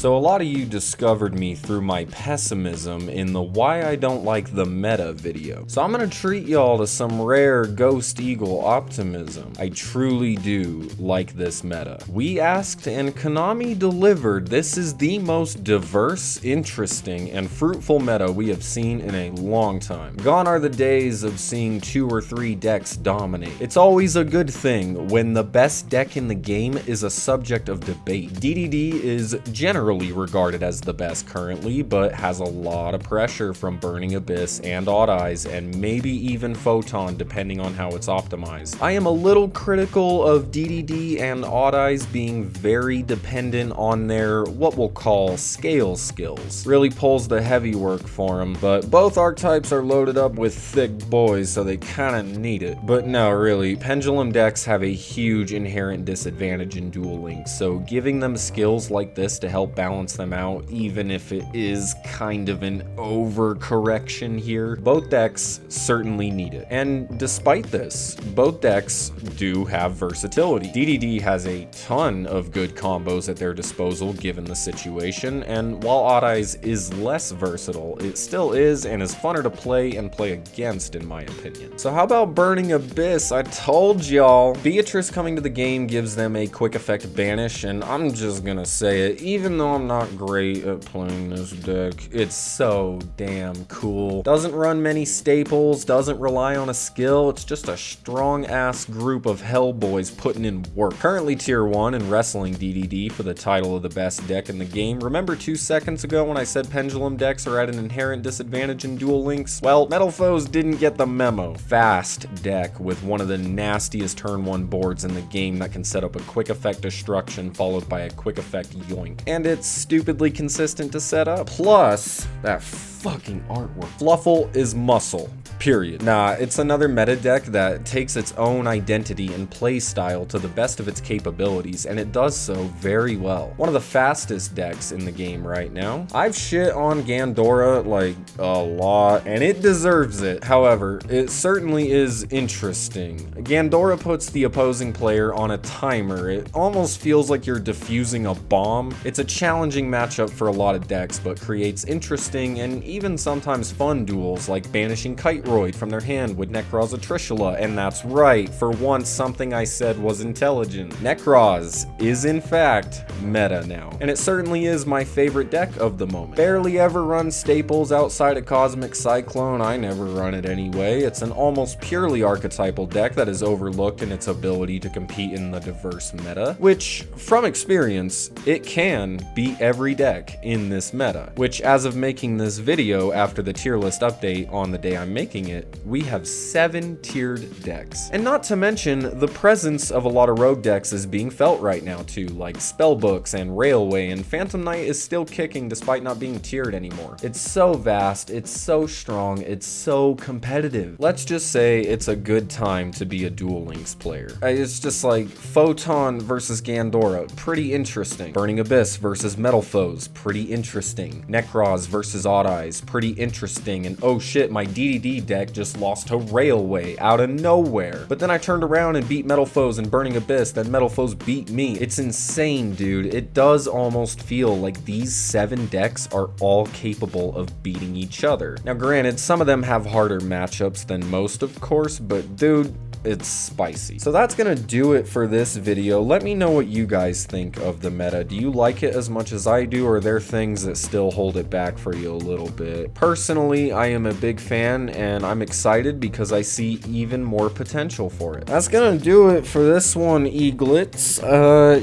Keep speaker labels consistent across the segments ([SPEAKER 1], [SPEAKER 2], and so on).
[SPEAKER 1] So a lot of you discovered me through my pessimism in the why I don't like the meta video. So I'm gonna treat y'all to some rare Ghost Eagle optimism. I truly do like this meta. We asked and Konami delivered. This is the most diverse, interesting, and fruitful meta we have seen in a long time. Gone are the days of seeing 2 or 3 decks dominate. It's always a good thing when the best deck in the game is a subject of debate. DDD is generally regarded as the best currently, but has a lot of pressure from Burning Abyss and Odd Eyes, and maybe even Photon depending on how it's optimized. I am a little critical of DDD and Odd Eyes being very dependent on their what we'll call scale skills. Really pulls the heavy work for them, but both archetypes are loaded up with thick boys, so they kinda need it. But no, really, Pendulum decks have a huge inherent disadvantage in Duel Links, so giving them skills like this to help balance them out, even if it is kind of an overcorrection here, both decks certainly need it. And despite this, both decks do have versatility. DDD has a ton of good combos at their disposal given the situation, and while Odd Eyes is less versatile, it still is and is funner to play and play against in my opinion. So how about Burning Abyss? I told y'all. Beatrice coming to the game gives them a quick effect banish, and I'm just gonna say it, even though I'm not great at playing this deck, it's so damn cool. Doesn't run many staples, doesn't rely on a skill, it's just a strong ass group of hellboys putting in work. Currently tier 1 and wrestling DDD for the title of the best deck in the game. Remember 2 seconds ago when I said pendulum decks are at an inherent disadvantage in Duel Links? Well, Metalfoes didn't get the memo. Fast deck with one of the nastiest turn 1 boards in the game that can set up a quick effect destruction followed by a quick effect yoink. And it's stupidly consistent to set up. Plus, that fucking artwork. Fluffal is muscle. Period. Nah, it's another meta deck that takes its own identity and play style to the best of its capabilities, and it does so very well. One of the fastest decks in the game right now. I've shit on Gandora like a lot, and it deserves it. However, it certainly is interesting. Gandora puts the opposing player on a timer. It almost feels like you're defusing a bomb. It's a challenging matchup for a lot of decks, but creates interesting and even sometimes fun duels like banishing Kiteroid from their hand with Nekroz Atrishula, and that's right, for once something I said was intelligent. Nekroz is in fact meta now, and it certainly is my favorite deck of the moment. Barely ever run staples outside of Cosmic Cyclone, I never run it anyway. It's an almost purely archetypal deck that is overlooked in its ability to compete in the diverse meta, which, from experience, it can beat every deck in this meta, which as of making this video after the tier list update on the day I'm making it, we have 7 tiered decks. And not to mention, the presence of a lot of rogue decks is being felt right now too, like Spellbooks and Railway, and Phantom Knight is still kicking despite not being tiered anymore. It's so vast, it's so strong, it's so competitive. Let's just say it's a good time to be a Duel Links player. It's just like Photon versus Gandora, pretty interesting. Burning Abyss versus Metalfoes, pretty interesting. Nekroz versus Odd Eyes, pretty interesting. And oh shit, my DDD deck just lost to Railway out of nowhere. But then I turned around and beat Metalfoes and Burning Abyss, then Metalfoes beat me. It's insane, dude. It does almost feel like these 7 decks are all capable of beating each other. Now granted, some of them have harder matchups than most, of course, but dude, it's spicy. So that's gonna do it for this video. Let me know what you guys think of the meta. Do you like it as much as I do, or are there things that still hold it back for you a little bit? Personally, I am a big fan, and I'm excited because I see even more potential for it. That's gonna do it for this one, Eaglets.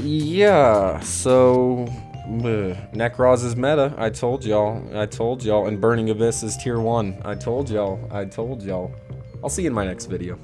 [SPEAKER 1] Yeah, so Nekroz is meta. I told y'all, and Burning Abyss is tier 1. I told y'all. I'll see you in my next video.